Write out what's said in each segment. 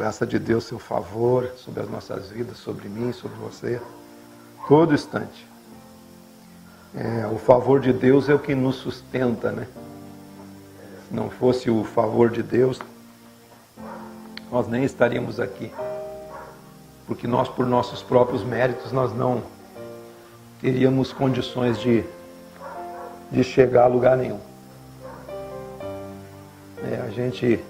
graça de Deus, seu favor sobre as nossas vidas, sobre mim, sobre você, todo instante. O favor de Deus é o que nos sustenta, né? Se não fosse o favor de Deus, nós nem estaríamos aqui. Porque nós, por nossos próprios méritos, nós não teríamos condições de chegar a lugar nenhum. A gente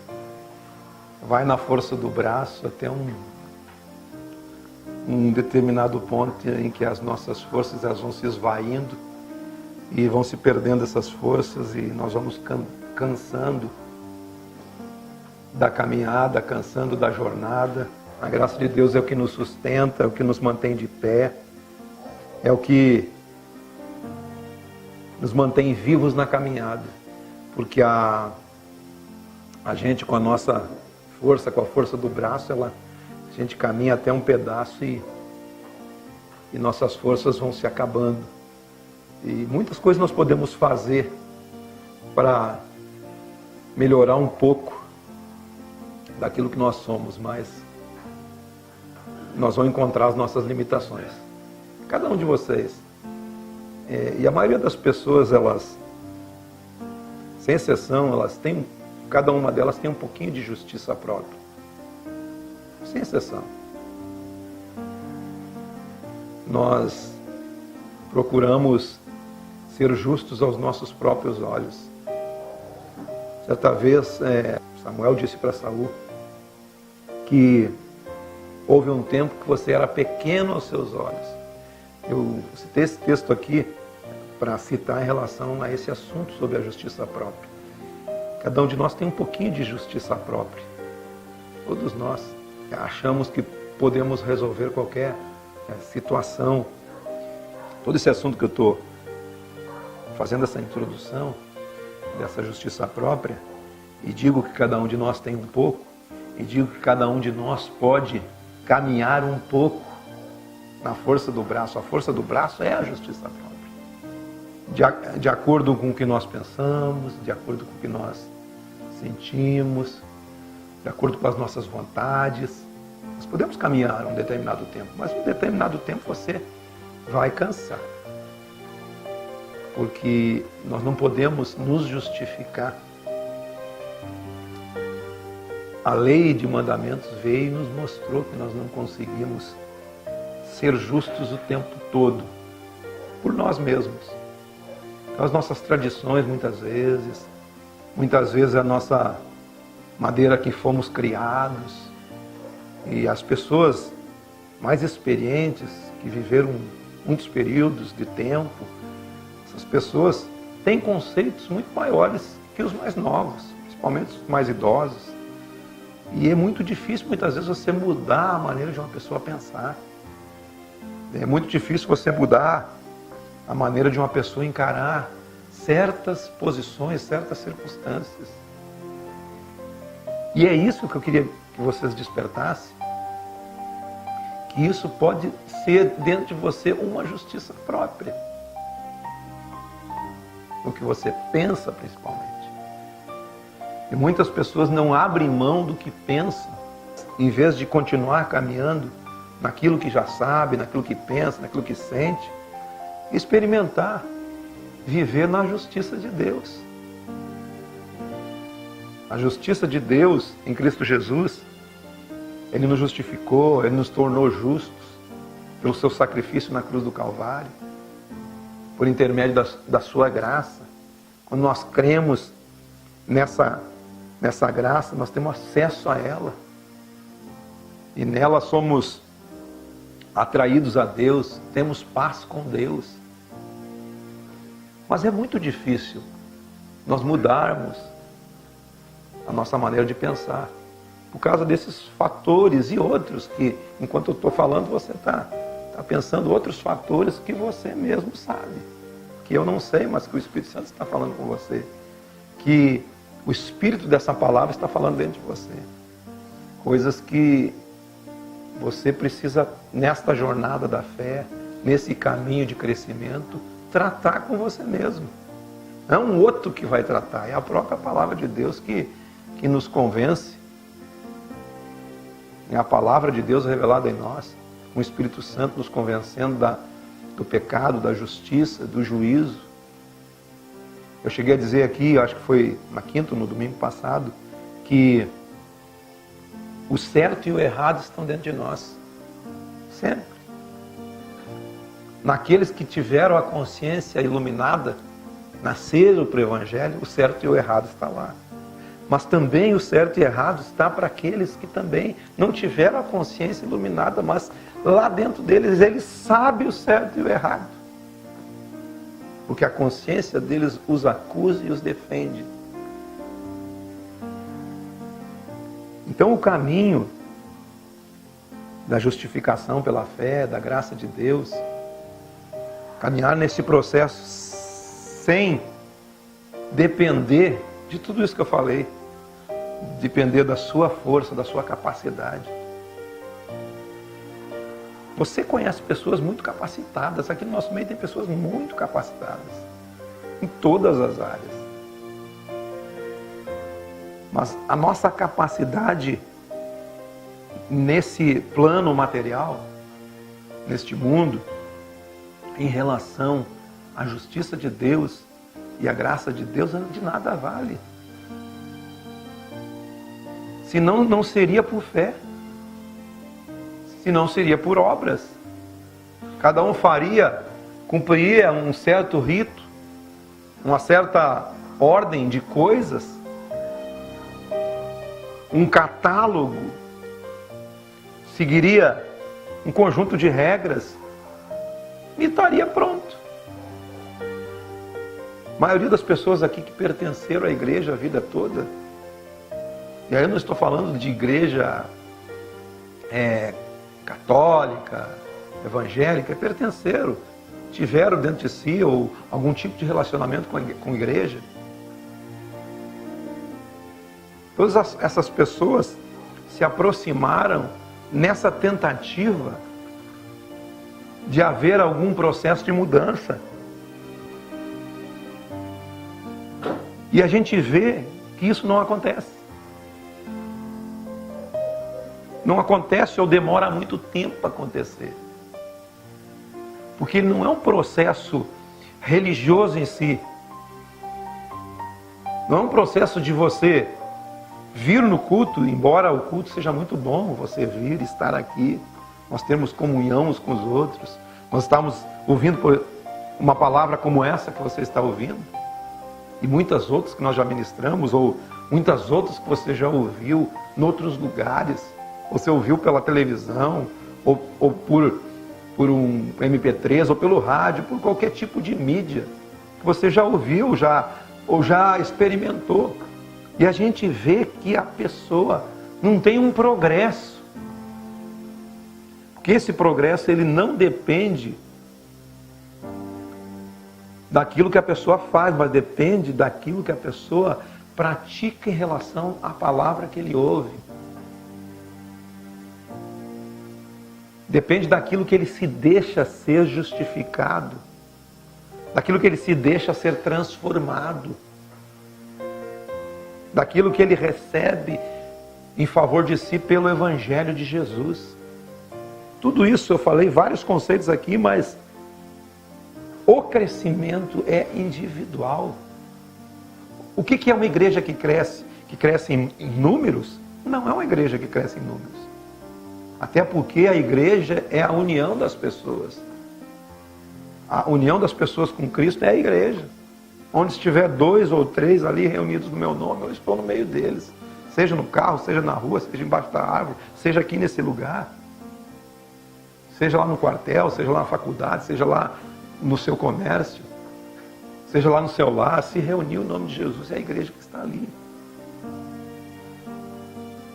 vai na força do braço até um determinado ponto em que as nossas forças elas vão se esvaindo e vão se perdendo essas forças e nós vamos cansando da caminhada, cansando da jornada. A graça de Deus é o que nos sustenta, é o que nos mantém de pé, é o que nos mantém vivos na caminhada, porque a gente com a nossa força, com a força do braço, a gente caminha até um pedaço e nossas forças vão se acabando. E muitas coisas nós podemos fazer para melhorar um pouco daquilo que nós somos, mas nós vamos encontrar as nossas limitações. Cada um de vocês. E a maioria das pessoas, elas, sem exceção, cada uma delas tem um pouquinho de justiça própria. Sem exceção. Nós procuramos ser justos aos nossos próprios olhos. Certa vez, Samuel disse para Saul que houve um tempo que você era pequeno aos seus olhos. Eu citei esse texto aqui para citar em relação a esse assunto sobre a justiça própria. Cada um de nós tem um pouquinho de justiça própria. Todos nós achamos que podemos resolver qualquer situação. Todo esse assunto que eu estou fazendo essa introdução dessa justiça própria, e digo que cada um de nós tem um pouco, e digo que cada um de nós pode caminhar um pouco na força do braço. A força do braço é a justiça própria. De acordo com o que nós pensamos, de acordo com o que nós sentimos, de acordo com as nossas vontades. Nós podemos caminhar um determinado tempo, mas um determinado tempo você vai cansar. Porque nós não podemos nos justificar. A lei de mandamentos veio e nos mostrou que nós não conseguimos ser justos o tempo todo, por nós mesmos. As nossas tradições, muitas vezes a nossa maneira que fomos criados, e as pessoas mais experientes, que viveram muitos períodos de tempo, essas pessoas têm conceitos muito maiores que os mais novos, principalmente os mais idosos. E é muito difícil, muitas vezes, você mudar a maneira de uma pessoa pensar. É muito difícil você mudar a maneira de uma pessoa encarar certas posições, certas circunstâncias. E é isso que eu queria que vocês despertassem. Que isso pode ser dentro de você uma justiça própria. O que você pensa, principalmente. E muitas pessoas não abrem mão do que pensam, em vez de continuar caminhando naquilo que já sabe, naquilo que pensa, naquilo que sente, experimentar, viver na justiça de Deus. A justiça de Deus em Cristo Jesus, Ele nos justificou, Ele nos tornou justos pelo seu sacrifício na cruz do Calvário, por intermédio da sua graça. Quando nós cremos nessa graça, nós temos acesso a ela. E nela somos atraídos a Deus, temos paz com Deus. Mas é muito difícil nós mudarmos a nossa maneira de pensar, por causa desses fatores e outros que, enquanto eu estou falando, você está pensando outros fatores que você mesmo sabe, que eu não sei, mas que o Espírito Santo está falando com você, que o Espírito dessa palavra está falando dentro de você. Coisas que você precisa, nesta jornada da fé, nesse caminho de crescimento, tratar com você mesmo. Não é um outro que vai tratar, é a própria palavra de Deus que nos convence É a palavra de Deus revelada em nós, com o Espírito Santo nos convencendo do pecado, da justiça, do juízo. Eu cheguei a dizer aqui, acho que foi na quinta, no domingo passado, que o certo e o errado estão dentro de nós. Sempre. Naqueles que tiveram a consciência iluminada, nasceram para o Evangelho, o certo e o errado está lá. Mas também o certo e errado está para aqueles que também não tiveram a consciência iluminada, mas lá dentro deles, eles sabem o certo e o errado. Porque a consciência deles os acusa e os defende. Então o caminho da justificação pela fé, da graça de Deus, caminhar nesse processo sem depender de tudo isso que eu falei, depender da sua força, da sua capacidade. Você conhece pessoas muito capacitadas, aqui no nosso meio tem pessoas muito capacitadas, em todas as áreas. Mas a nossa capacidade nesse plano material, neste mundo, em relação à justiça de Deus e à graça de Deus, de nada vale. Senão não seria por fé, senão seria por obras. Cada um cumpriria um certo rito, uma certa ordem de coisas, um catálogo, seguiria um conjunto de regras e estaria pronto. A maioria das pessoas aqui que pertenceram à igreja a vida toda, e aí eu não estou falando de igreja católica, evangélica, pertenceram, tiveram dentro de si ou algum tipo de relacionamento com a igreja. Todas essas pessoas se aproximaram nessa tentativa de haver algum processo de mudança. E a gente vê que isso não acontece. Não acontece ou demora muito tempo para acontecer. Porque ele não é um processo religioso em si. Não é um processo de você vir no culto, embora o culto seja muito bom, você vir, estar aqui, nós temos comunhão uns com os outros, nós estamos ouvindo uma palavra como essa que você está ouvindo, e muitas outras que nós já ministramos, ou muitas outras que você já ouviu em outros lugares, você ouviu pela televisão, ou por um MP3, ou pelo rádio, por qualquer tipo de mídia, que você já ouviu, ou já experimentou. E a gente vê que a pessoa não tem um progresso. Porque esse progresso ele não depende daquilo que a pessoa faz, mas depende daquilo que a pessoa pratica em relação à palavra que ele ouve. Depende daquilo que ele se deixa ser justificado, daquilo que ele se deixa ser transformado, daquilo que ele recebe em favor de si pelo Evangelho de Jesus. Tudo isso eu falei, vários conceitos aqui, mas o crescimento é individual. O que é uma igreja que cresce? Que cresce em números? Não é uma igreja que cresce em números. Até porque a igreja é a união das pessoas. A união das pessoas com Cristo é a igreja. Onde estiver 2 ou 3 ali reunidos no meu nome, eu estou no meio deles. Seja no carro, seja na rua, seja embaixo da árvore, seja aqui nesse lugar. Seja lá no quartel, seja lá na faculdade, seja lá no seu comércio, seja lá no seu lar, se reunir o nome de Jesus, é a igreja que está ali.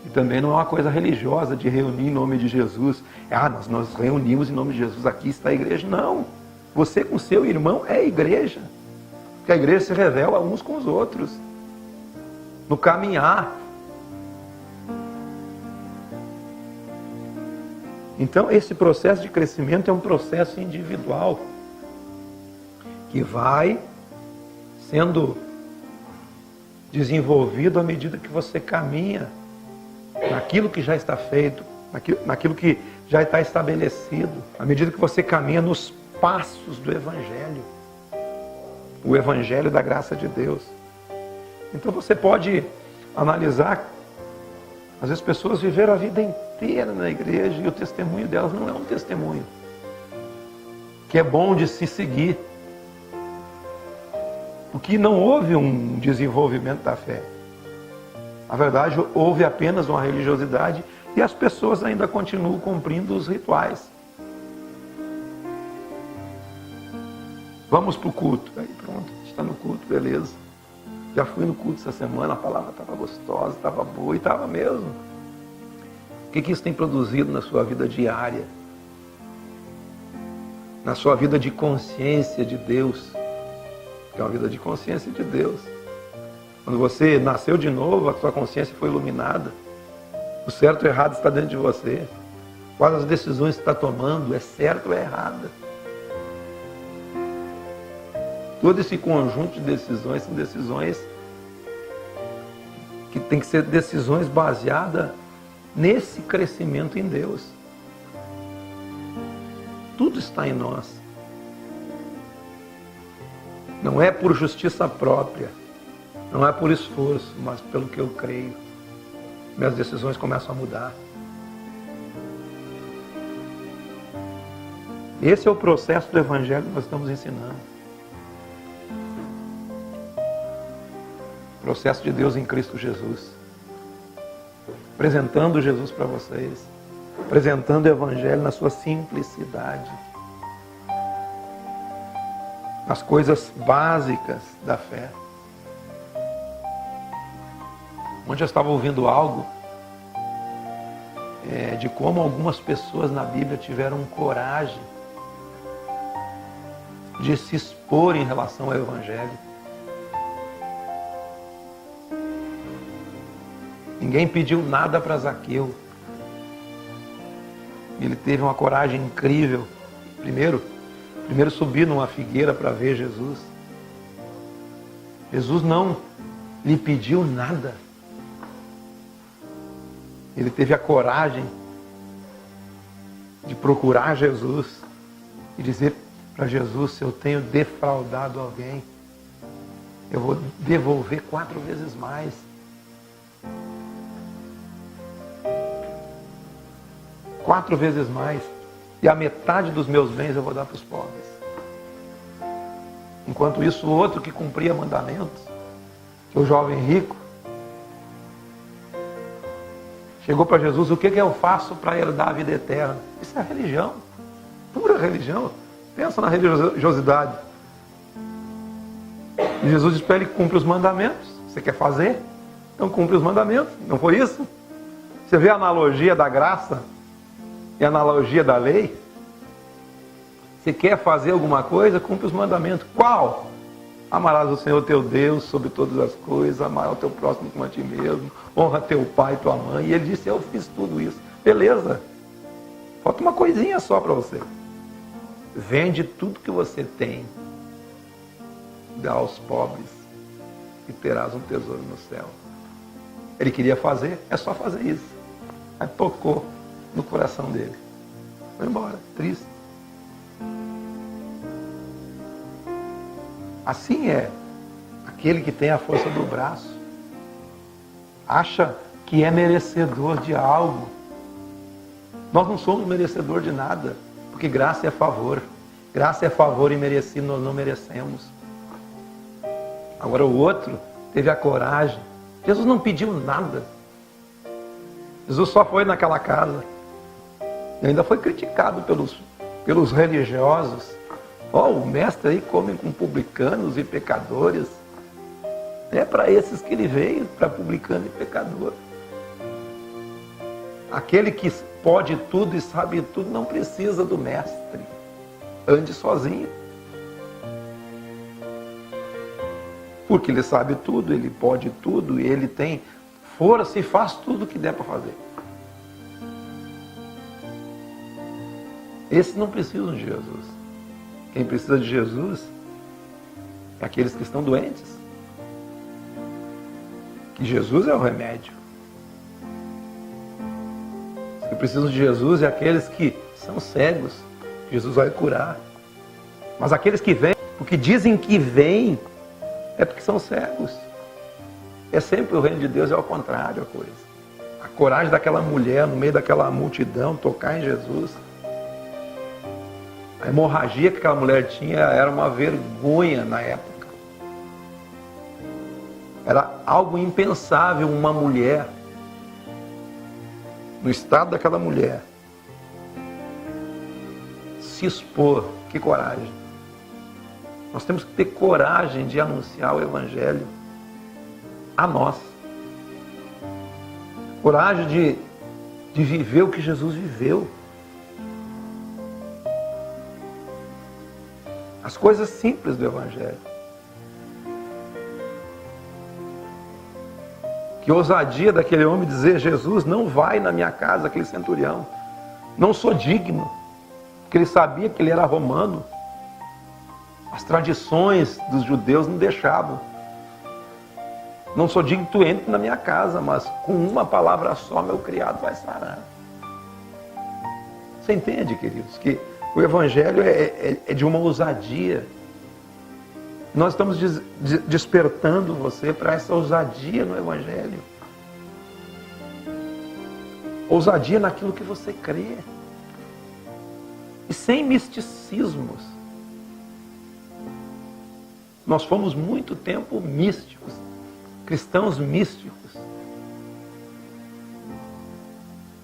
E também não é uma coisa religiosa de reunir em nome de Jesus. Nós reunimos em nome de Jesus, aqui está a igreja. Não, você com seu irmão é a igreja. Porque a igreja se revela uns com os outros, no caminhar. Então, esse processo de crescimento é um processo individual, que vai sendo desenvolvido à medida que você caminha naquilo que já está feito, naquilo que já está estabelecido, à medida que você caminha nos passos do Evangelho, o Evangelho da graça de Deus. Então você pode analisar, às vezes pessoas viveram a vida inteira na igreja e o testemunho delas não é um testemunho que é bom de se seguir, porque não houve um desenvolvimento da fé. Na verdade, houve apenas uma religiosidade e as pessoas ainda continuam cumprindo os rituais. Vamos para o culto. Aí pronto, está no culto, beleza. Já fui no culto essa semana, a palavra estava gostosa, estava boa e estava mesmo. O que isso tem produzido na sua vida diária? Na sua vida de consciência de Deus? Que é uma vida de consciência de Deus. Quando você nasceu de novo, a sua consciência foi iluminada. O certo e o errado está dentro de você. Quais as decisões que está tomando, é certo ou é errada? Todo esse conjunto de decisões são decisões que tem que ser decisões baseadas nesse crescimento em Deus. Tudo está em nós. Não é por justiça própria, não é por esforço, mas pelo que eu creio. Minhas decisões começam a mudar. Esse é o processo do Evangelho que nós estamos ensinando. O processo de Deus em Cristo Jesus. Apresentando Jesus para vocês. Apresentando o Evangelho na sua simplicidade. As coisas básicas da fé. Ontem eu estava ouvindo algo de como algumas pessoas na Bíblia tiveram coragem de se expor em relação ao Evangelho. Ninguém pediu nada para Zaqueu. Ele teve uma coragem incrível. Primeiro subir numa figueira para ver Jesus. Jesus não lhe pediu nada. Ele teve a coragem de procurar Jesus e dizer para Jesus: se eu tenho defraudado alguém, eu vou devolver 4 vezes mais. 4 vezes mais. E a metade dos meus bens eu vou dar para os pobres. Enquanto isso, o outro que cumpria mandamentos, que é o jovem rico, chegou para Jesus: o que eu faço para herdar a vida eterna? Isso é religião, pura religião. Pensa na religiosidade. E Jesus diz para ele: cumpre os mandamentos. Você quer fazer? Então cumpre os mandamentos. Não foi isso? Você vê a analogia da graça e a analogia da lei? Você quer fazer alguma coisa? Cumpre os mandamentos. Qual? Amarás o Senhor teu Deus sobre todas as coisas, amarás o teu próximo como a ti mesmo, honra teu pai e tua mãe. E ele disse: eu fiz tudo isso. Beleza. Falta uma coisinha só para você. Vende tudo que você tem, dá aos pobres e terás um tesouro no céu. Ele queria fazer, é só fazer isso. Aí tocou no coração dele. Foi embora, triste. Assim é aquele que tem a força do braço, acha que é merecedor de algo. Nós não somos merecedor de nada, porque graça é favor. Graça é favor e merecido, nós não merecemos. Agora o outro teve a coragem. Jesus não pediu nada. Jesus só foi naquela casa. E ainda foi criticado pelos religiosos. O mestre aí come com publicanos e pecadores. É para esses que ele veio, para publicano e pecador. Aquele que pode tudo e sabe tudo não precisa do mestre. Ande sozinho. Porque ele sabe tudo, ele pode tudo, e ele tem força e faz tudo o que der para fazer. Esses não precisam de Jesus. Quem precisa de Jesus é aqueles que estão doentes. Que Jesus é o remédio. que precisam de Jesus é aqueles que são cegos, que Jesus vai curar. Mas aqueles que vêm, porque dizem que vêm, é porque são cegos. É sempre o reino de Deus, é ao contrário a coisa. A coragem daquela mulher, no meio daquela multidão, tocar em Jesus. A hemorragia que aquela mulher tinha era uma vergonha na época. Era algo impensável uma mulher, no estado daquela mulher, se expor. Que coragem. Nós temos que ter coragem de anunciar o Evangelho a nós. Coragem de viver o que Jesus viveu. As coisas simples do Evangelho. Que ousadia daquele homem dizer: Jesus, não vai na minha casa, aquele centurião. Não sou digno. Porque ele sabia que ele era romano. As tradições dos judeus não deixavam. Não sou digno que tu entre na minha casa, mas com uma palavra só meu criado vai sarar. Você entende, queridos, que o Evangelho é de uma ousadia. Nós estamos despertando você para essa ousadia no Evangelho. Ousadia naquilo que você crê. E sem misticismos. Nós fomos muito tempo místicos. Cristãos místicos.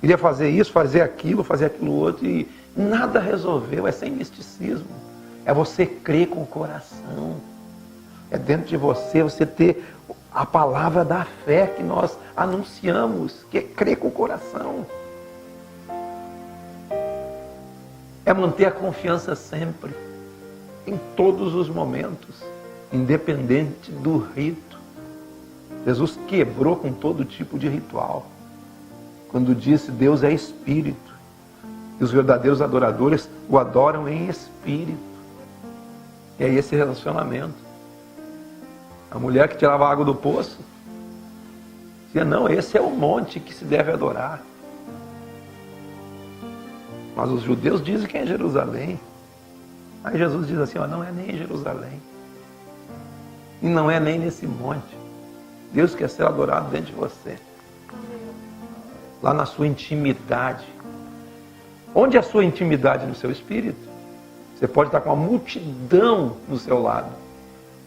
Queria fazer isso, fazer aquilo outro e nada resolveu. É sem misticismo. É você crer com o coração. É dentro de você ter a palavra da fé que nós anunciamos, que é crer com o coração. É manter a confiança sempre, em todos os momentos, independente do rito. Jesus quebrou com todo tipo de ritual. Quando disse: Deus é Espírito, e os verdadeiros adoradores o adoram em Espírito. E é esse relacionamento. A mulher que tirava a água do poço dizia: não, esse é o monte que se deve adorar. Mas os judeus dizem que é em Jerusalém. Aí Jesus diz assim: ó, não é nem em Jerusalém. E não é nem nesse monte. Deus quer ser adorado dentro de você. Lá na sua intimidade. Onde é a sua intimidade? No seu espírito. Você pode estar com uma multidão no seu lado.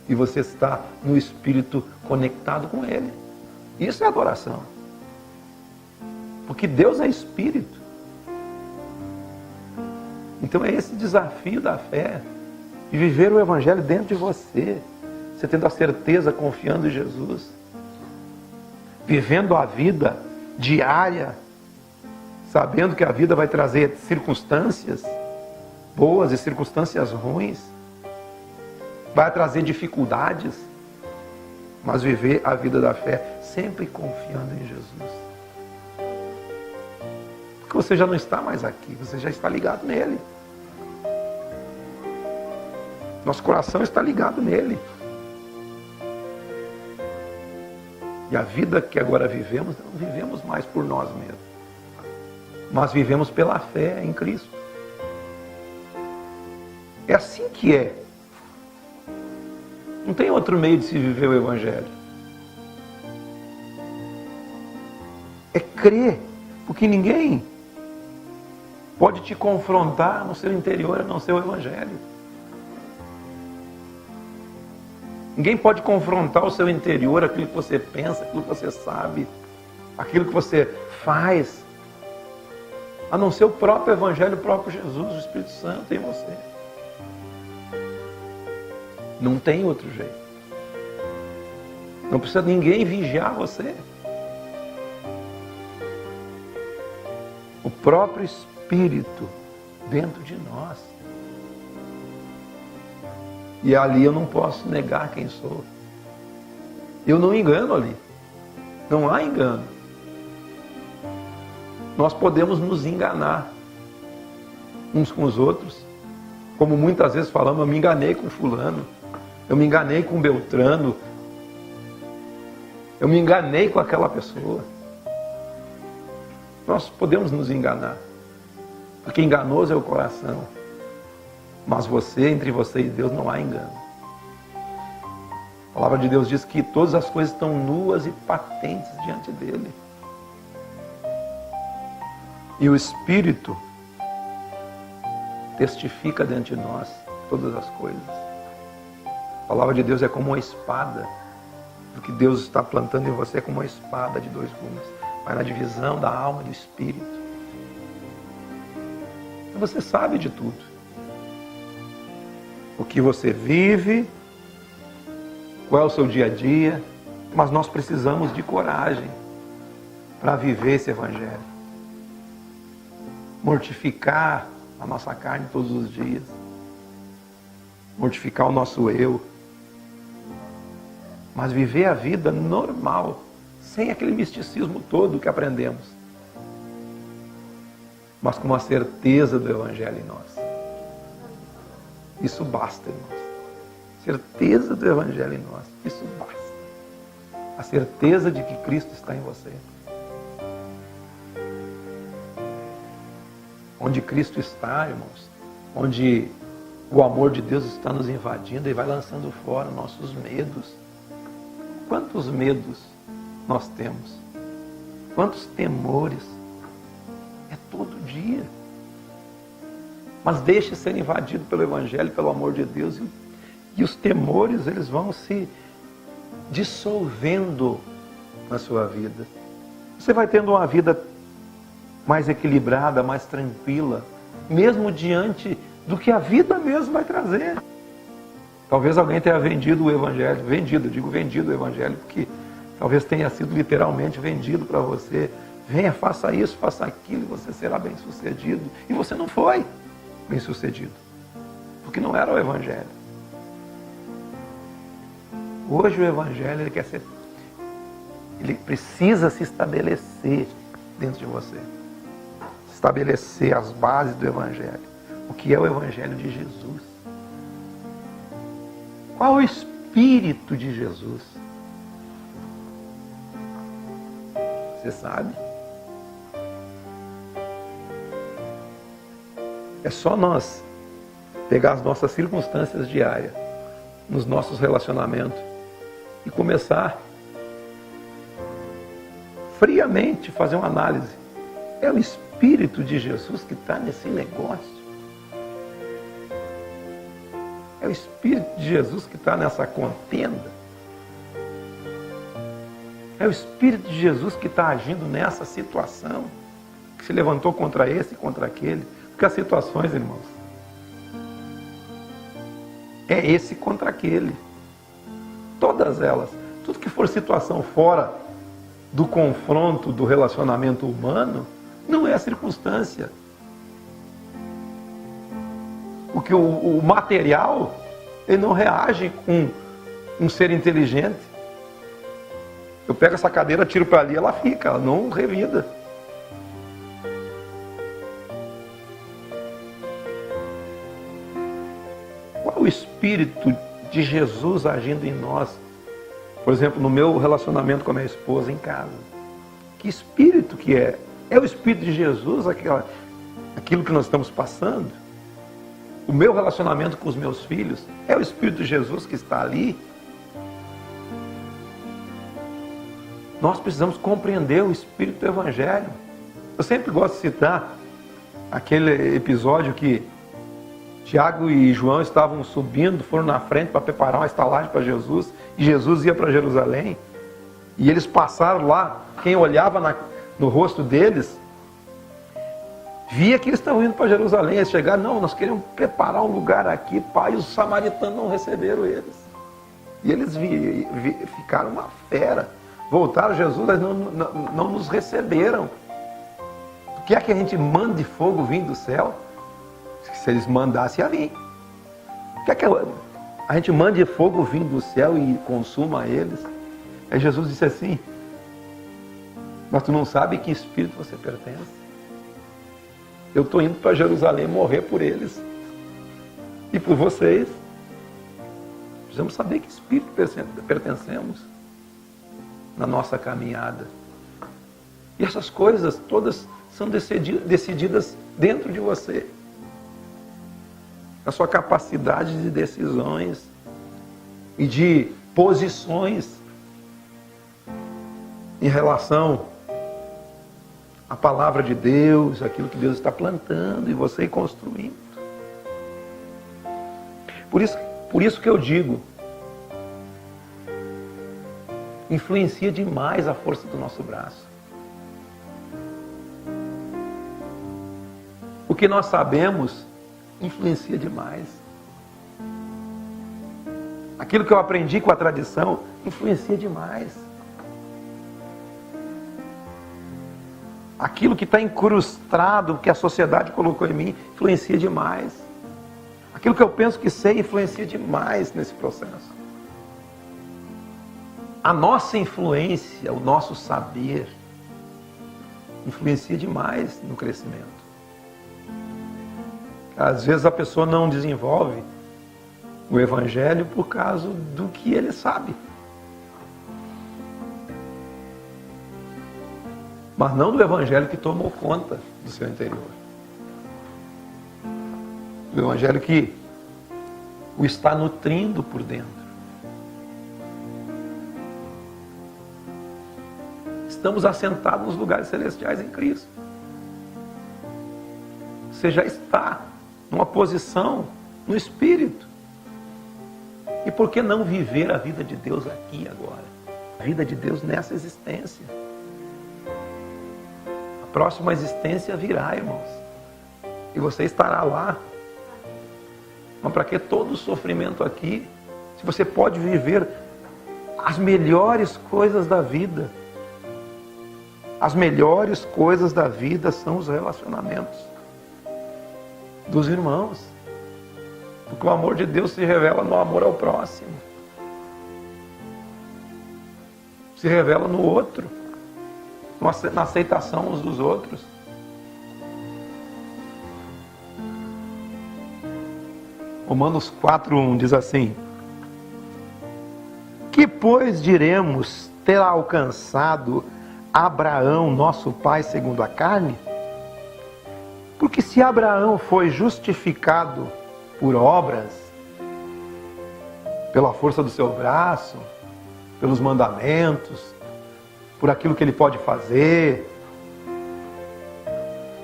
E você está no espírito conectado com Ele. Isso é adoração. Porque Deus é espírito. Então é esse desafio da fé. De viver o Evangelho dentro de você. Você tendo a certeza, confiando em Jesus. Vivendo a vida diária. Sabendo que a vida vai trazer circunstâncias boas e circunstâncias ruins. Vai trazer dificuldades, mas viver a vida da fé sempre confiando em Jesus. Porque você já não está mais aqui, você já está ligado nele. Nosso coração está ligado nele. E a vida que agora vivemos, não vivemos mais por nós mesmos, mas vivemos pela fé em Cristo. É assim que é. Não tem outro meio de se viver o Evangelho. É crer, porque ninguém pode te confrontar no seu interior a não ser o Evangelho. Ninguém pode confrontar o seu interior, aquilo que você pensa, aquilo que você sabe, aquilo que você faz, a não ser o próprio Evangelho, o próprio Jesus, o Espírito Santo em você. Não tem outro jeito. Não precisa ninguém vigiar você. O próprio Espírito dentro de nós. E ali eu não posso negar quem sou. Eu não engano ali. Não há engano. Nós podemos nos enganar uns com os outros. Como muitas vezes falamos: eu me enganei com fulano. Eu me enganei com Beltrano. Eu me enganei com aquela pessoa. Nós podemos nos enganar, porque enganoso é o coração. Mas entre você e Deus não há engano. A palavra de Deus diz que todas as coisas estão nuas e patentes diante dele. E o Espírito testifica diante de nós todas as coisas. A palavra de Deus é como uma espada. O que Deus está plantando em você é como uma espada de dois gumes. Vai na divisão da alma e do Espírito. Então você sabe de tudo. O que você vive, qual é o seu dia a dia, mas nós precisamos de coragem para viver esse Evangelho. Mortificar a nossa carne todos os dias. Mortificar o nosso eu. Mas viver a vida normal, sem aquele misticismo todo que aprendemos. Mas com a certeza do Evangelho em nós. Isso basta, irmãos. Certeza do Evangelho em nós. Isso basta. A certeza de que Cristo está em você. Onde Cristo está, irmãos, onde o amor de Deus está nos invadindo e vai lançando fora nossos medos. Quantos medos nós temos? Quantos temores? É todo dia. Mas deixe ser invadido pelo Evangelho, pelo amor de Deus, e os temores, eles vão se dissolvendo na sua vida. Você vai tendo uma vida mais equilibrada, mais tranquila, mesmo diante do que a vida mesmo vai trazer. Talvez alguém tenha vendido o Evangelho, vendido o Evangelho, porque talvez tenha sido literalmente vendido para você. Venha, faça isso, faça aquilo, e você será bem sucedido. E você não foi bem sucedido, porque não era o Evangelho. Hoje o Evangelho ele precisa se estabelecer dentro de você. Estabelecer as bases do Evangelho. O que é o Evangelho de Jesus? Qual é o Espírito de Jesus? Você sabe? É só nós pegar as nossas circunstâncias diárias, nos nossos relacionamentos, e começar friamente fazer uma análise. É o Espírito de Jesus que está nesse negócio. É o Espírito de Jesus que está nessa contenda. É o Espírito de Jesus que está agindo nessa situação, que se levantou contra esse e contra aquele. Porque as situações, irmãos, é esse contra aquele. Todas elas. Tudo que for situação fora do confronto do relacionamento humano, não é a circunstância. Porque o material, ele não reage com um ser inteligente. Eu pego essa cadeira, tiro para ali, ela fica, ela não revida. Qual o Espírito de Jesus agindo em nós? Por exemplo, no meu relacionamento com a minha esposa em casa. Que Espírito que é? É o Espírito de Jesus, aquilo que nós estamos passando? O meu relacionamento com os meus filhos, é o Espírito de Jesus que está ali? Nós precisamos compreender o Espírito do Evangelho. Eu sempre gosto de citar aquele episódio que Tiago e João estavam subindo, foram na frente para preparar uma estalagem para Jesus, e Jesus ia para Jerusalém, e eles passaram lá, quem olhava no rosto deles, via que eles estavam indo para Jerusalém. Eles chegaram, não, nós queremos preparar um lugar aqui, pai, e os samaritanos não receberam eles. E eles ficaram uma fera. Voltaram a Jesus, mas não nos receberam. Quer que a gente mande fogo vindo do céu? Se eles mandassem, ia vir. Quer que a gente mande fogo vindo do céu e consuma eles? Aí Jesus disse assim, mas tu não sabe que espírito você pertence? Eu estou indo para Jerusalém morrer por eles e por vocês. Precisamos saber que espírito pertencemos na nossa caminhada. E essas coisas todas são decididas dentro de você. A sua capacidade de decisões e de posições em relação à palavra de Deus, aquilo que Deus está plantando e você construindo. Por isso que eu digo, influencia demais a força do nosso braço. O que nós sabemos influencia demais. Aquilo que eu aprendi com a tradição influencia demais. Aquilo que está incrustado, que a sociedade colocou em mim, influencia demais. Aquilo que eu penso que sei influencia demais nesse processo. A nossa influência, o nosso saber, influencia demais no crescimento. Às vezes a pessoa não desenvolve o Evangelho por causa do que ele sabe. Mas não do Evangelho que tomou conta do seu interior. O Evangelho que o está nutrindo por dentro. Estamos assentados nos lugares celestiais em Cristo. Você já está numa posição no Espírito. E por que não viver a vida de Deus aqui agora? A vida de Deus nessa existência. A próxima existência virá, irmãos. E você estará lá. Mas para que todo o sofrimento aqui, se você pode viver as melhores coisas da vida? As melhores coisas da vida são os relacionamentos dos irmãos. Porque o amor de Deus se revela no amor ao próximo. Se revela no outro. Na aceitação uns dos outros. Romanos 4:1 diz assim: que pois diremos ter alcançado Abraão, nosso pai, segundo a carne? Porque se Abraão foi justificado por obras, pela força do seu braço, pelos mandamentos, por aquilo que ele pode fazer,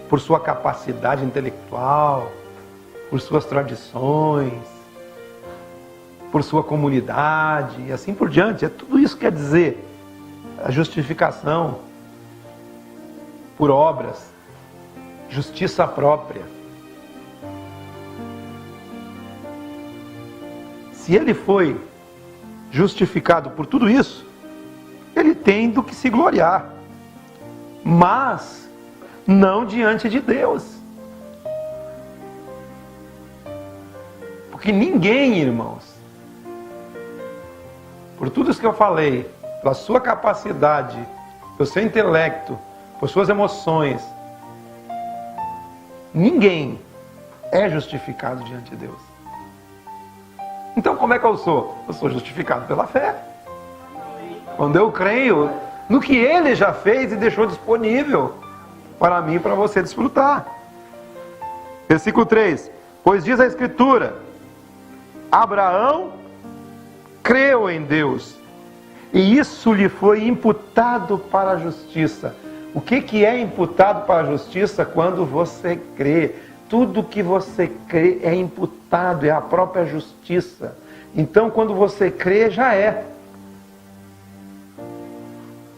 por sua capacidade intelectual, por suas tradições, por sua comunidade e assim por diante. É tudo isso que quer dizer a justificação por obras, justiça própria. Se ele foi justificado por tudo isso, ele tem do que se gloriar, mas não diante de Deus. Porque ninguém, irmãos, por tudo isso que eu falei, pela sua capacidade, pelo seu intelecto, por suas emoções, ninguém é justificado diante de Deus. Então como é que eu sou? Eu sou justificado pela fé. Quando eu creio no que Ele já fez e deixou disponível para mim e para você desfrutar. Versículo 3. Pois diz a Escritura: Abraão creu em Deus, e isso lhe foi imputado para a justiça. O que é imputado para a justiça? Quando você crê. Tudo que você crê é imputado, é a própria justiça. Então, quando você crê, já é.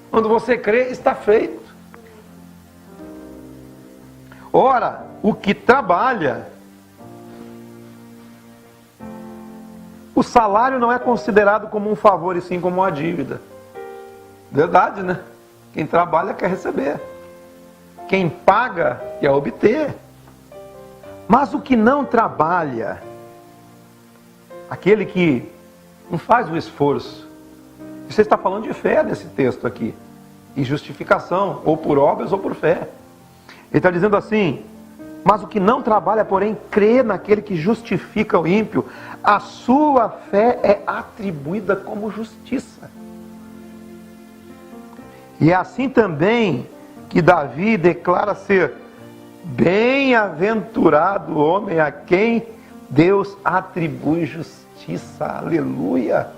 Quando você crê, está feito. Ora, o que trabalha, o salário não é considerado como um favor, e sim como uma dívida. Verdade, né? Quem trabalha quer receber. Quem paga quer obter. Mas o que não trabalha, aquele que não faz o esforço, você está falando de fé nesse texto aqui, e justificação, ou por obras ou por fé. Ele está dizendo assim: mas o que não trabalha, porém, crê naquele que justifica o ímpio, a sua fé é atribuída como justiça. E é assim também que Davi declara ser bem-aventurado o homem a quem Deus atribui justiça. Aleluia!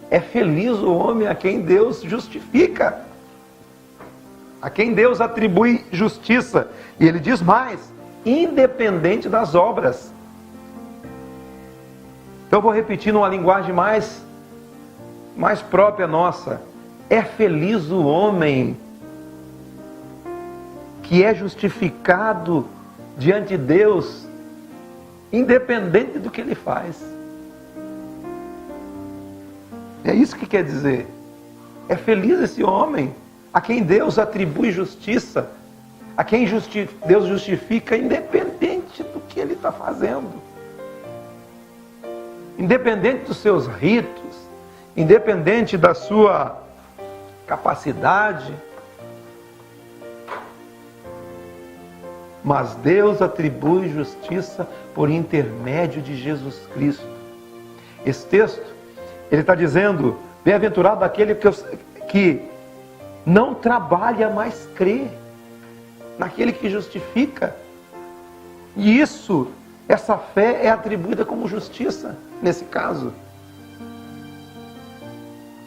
É feliz o homem a quem Deus justifica, a quem Deus atribui justiça. E ele diz mais, independente das obras. Então eu vou repetir numa linguagem mais própria nossa. É feliz o homem que é justificado diante de Deus, independente do que ele faz. É isso que quer dizer. É feliz esse homem a quem Deus atribui justiça, a quem Deus justifica independente do que ele está fazendo, independente dos seus ritos, independente da sua capacidade. Mas Deus atribui justiça por intermédio de Jesus Cristo. Esse texto, ele está dizendo, bem-aventurado aquele que não trabalha, mas crê naquele que justifica. E essa fé é atribuída como justiça, nesse caso.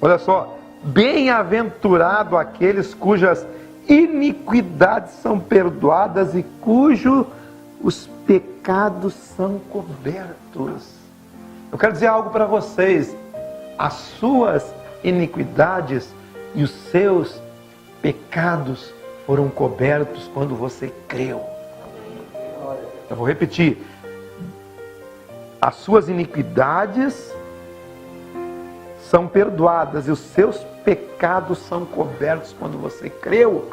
Olha só, bem-aventurado aqueles cujas iniquidades são perdoadas e cujos os pecados são cobertos. Eu quero dizer algo para vocês. As suas iniquidades e os seus pecados foram cobertos quando você creu. Eu vou repetir. As suas iniquidades são perdoadas e os seus pecados são cobertos quando você creu.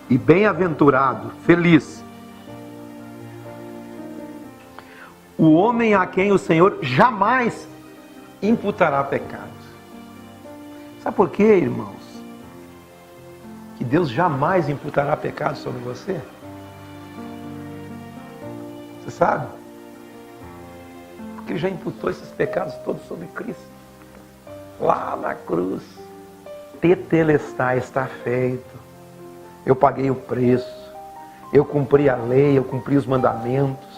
E bem-aventurado, feliz, o homem a quem o Senhor jamais imputará pecados. Sabe por quê, irmãos? Que Deus jamais imputará pecados sobre você? Você sabe? Porque Ele já imputou esses pecados todos sobre Cristo. Lá na cruz. Tetelestai, está feito. Eu paguei o preço. Eu cumpri a lei, eu cumpri os mandamentos.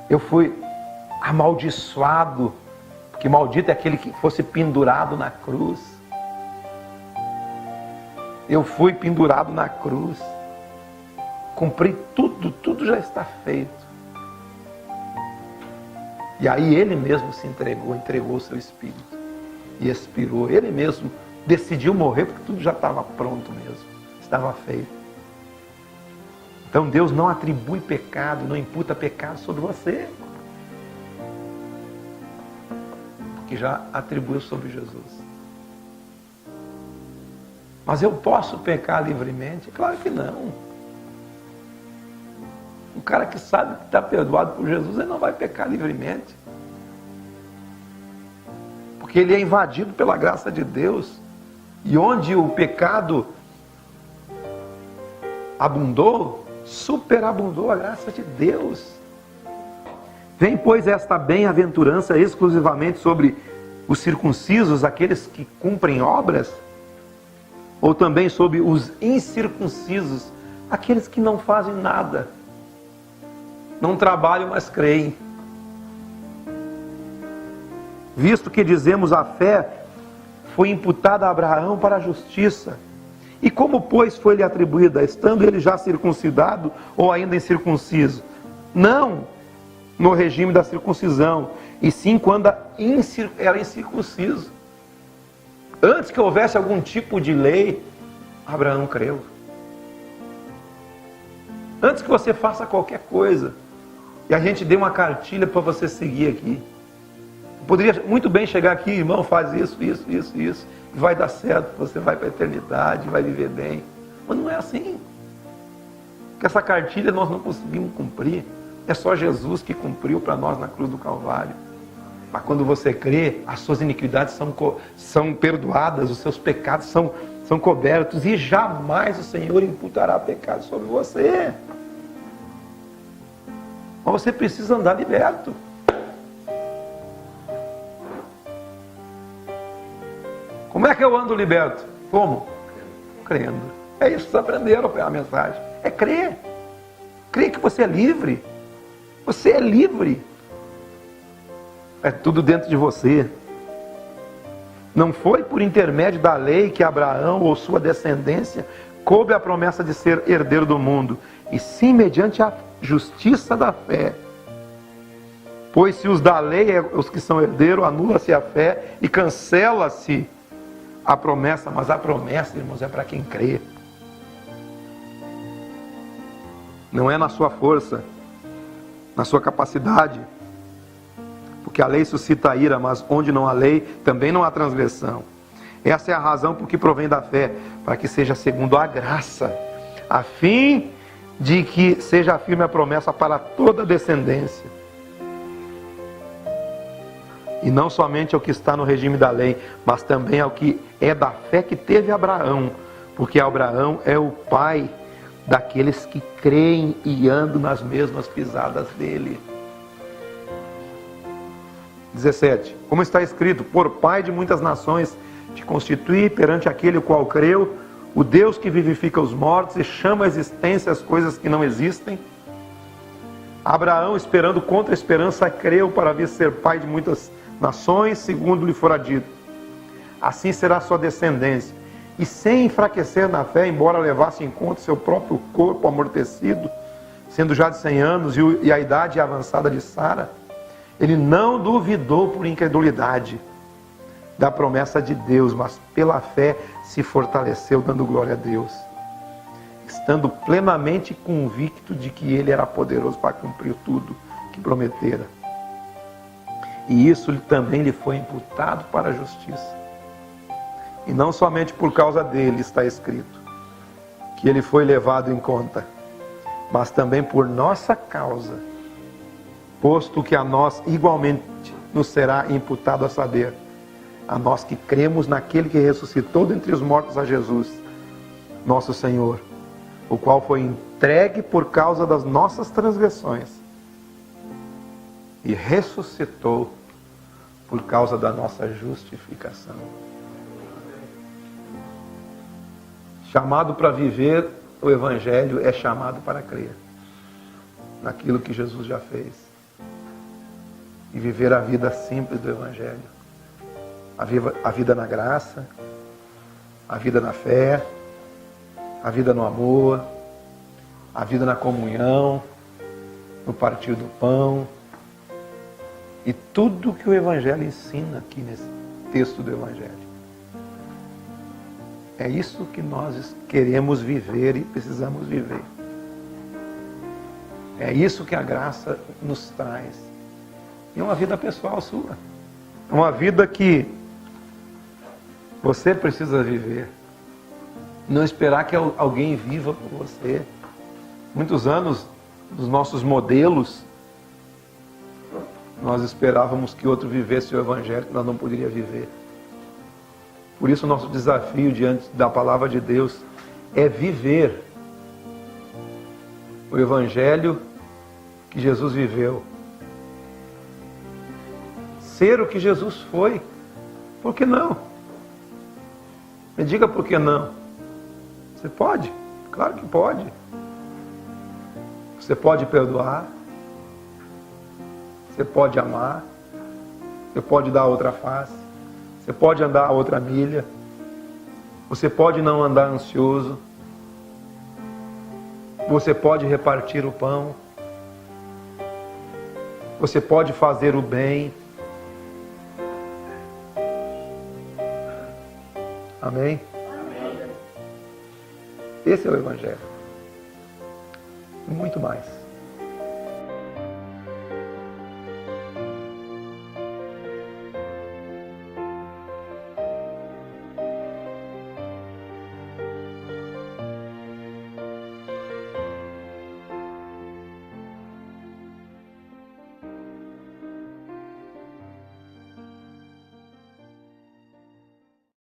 Eu fui amaldiçoado, porque maldito é aquele que fosse pendurado na cruz. Eu fui pendurado na cruz. Cumpri tudo já está feito. E aí Ele mesmo se entregou o seu Espírito. E expirou. Ele mesmo decidiu morrer, porque tudo já estava pronto mesmo. Estava feito. Então Deus não atribui pecado, não imputa pecado sobre você. Porque já atribuiu sobre Jesus. Mas eu posso pecar livremente? Claro que não. O cara que sabe que está perdoado por Jesus, ele não vai pecar livremente. Porque ele é invadido pela graça de Deus. E onde o pecado abundou, superabundou a graça de Deus. Vem, pois, esta bem-aventurança exclusivamente sobre os circuncisos, aqueles que cumprem obras, ou também sobre os incircuncisos, aqueles que não fazem nada, não trabalham, mas creem. Visto que dizemos a fé foi imputada a Abraão para a justiça. E como, pois, foi-lhe atribuída, estando ele já circuncidado ou ainda incircunciso? Não no regime da circuncisão, e sim quando era incircunciso. Antes que houvesse algum tipo de lei, Abraão creu. Antes que você faça qualquer coisa, e a gente dê uma cartilha para você seguir aqui. Poderia muito bem chegar aqui, irmão, faz isso, e vai dar certo, você vai para a eternidade, vai viver bem. Mas não é assim. Porque essa cartilha nós não conseguimos cumprir. É só Jesus que cumpriu para nós na cruz do Calvário. Mas quando você crê, as suas iniquidades são perdoadas, os seus pecados são cobertos, e jamais o Senhor imputará pecado sobre você. Mas você precisa andar liberto. Como é que eu ando liberto? Como? Crendo. É isso que vocês aprenderam a mensagem. É crer. Crer que você é livre. Você é livre. É tudo dentro de você. Não foi por intermédio da lei que Abraão ou sua descendência coube a promessa de ser herdeiro do mundo, e sim mediante a justiça da fé. Pois se os da lei, os que são herdeiros, anula-se a fé e cancela-se a promessa. Mas a promessa, irmãos, é para quem crê. Não é na sua força, na sua capacidade. Porque a lei suscita ira, mas onde não há lei, também não há transgressão. Essa é a razão por que provém da fé, para que seja segundo a graça, a fim de que seja firme a promessa para toda a descendência. E não somente ao que está no regime da lei, mas também ao que é da fé que teve Abraão, porque Abraão é o pai daqueles que creem e andam nas mesmas pisadas dele. 17. Como está escrito: por pai de muitas nações te constitui perante aquele o qual creu, o Deus que vivifica os mortos e chama à existência as coisas que não existem. Abraão, esperando contra a esperança, creu para vir ser pai de muitas nações, segundo lhe fora dito: assim será sua descendência. E sem enfraquecer na fé, embora levasse em conta seu próprio corpo amortecido, sendo já de 100 anos e a idade avançada de Sara, ele não duvidou por incredulidade da promessa de Deus, mas pela fé se fortaleceu, dando glória a Deus, estando plenamente convicto de que ele era poderoso para cumprir tudo que prometera. E isso também lhe foi imputado para a justiça. E não somente por causa dele está escrito que ele foi levado em conta, mas também por nossa causa, posto que a nós igualmente nos será imputado, a saber, a nós que cremos naquele que ressuscitou dentre os mortos, a Jesus, nosso Senhor, o qual foi entregue por causa das nossas transgressões e ressuscitou por causa da nossa justificação. Chamado para viver o Evangelho é chamado para crer naquilo que Jesus já fez e viver a vida simples do Evangelho, a vida na graça, a vida na fé, a vida no amor, a vida na comunhão, no partir do pão e tudo que o Evangelho ensina aqui nesse texto do Evangelho. É isso que nós queremos viver e precisamos viver. É isso que a graça nos traz. E é uma vida pessoal sua. É uma vida que você precisa viver. Não esperar que alguém viva por você. Muitos anos dos nossos modelos, nós esperávamos que outro vivesse o Evangelho que nós não poderíamos viver. Por isso o nosso desafio diante da palavra de Deus é viver o Evangelho que Jesus viveu. Ser o que Jesus foi. Por que não? Me diga por que não. Você pode? Claro que pode. Você pode perdoar. Você pode amar. Você pode dar outra face. Você pode andar a outra milha. Você pode não andar ansioso. Você pode repartir o pão. Você pode fazer o bem. Amém? Amém. Esse é o Evangelho. E muito mais.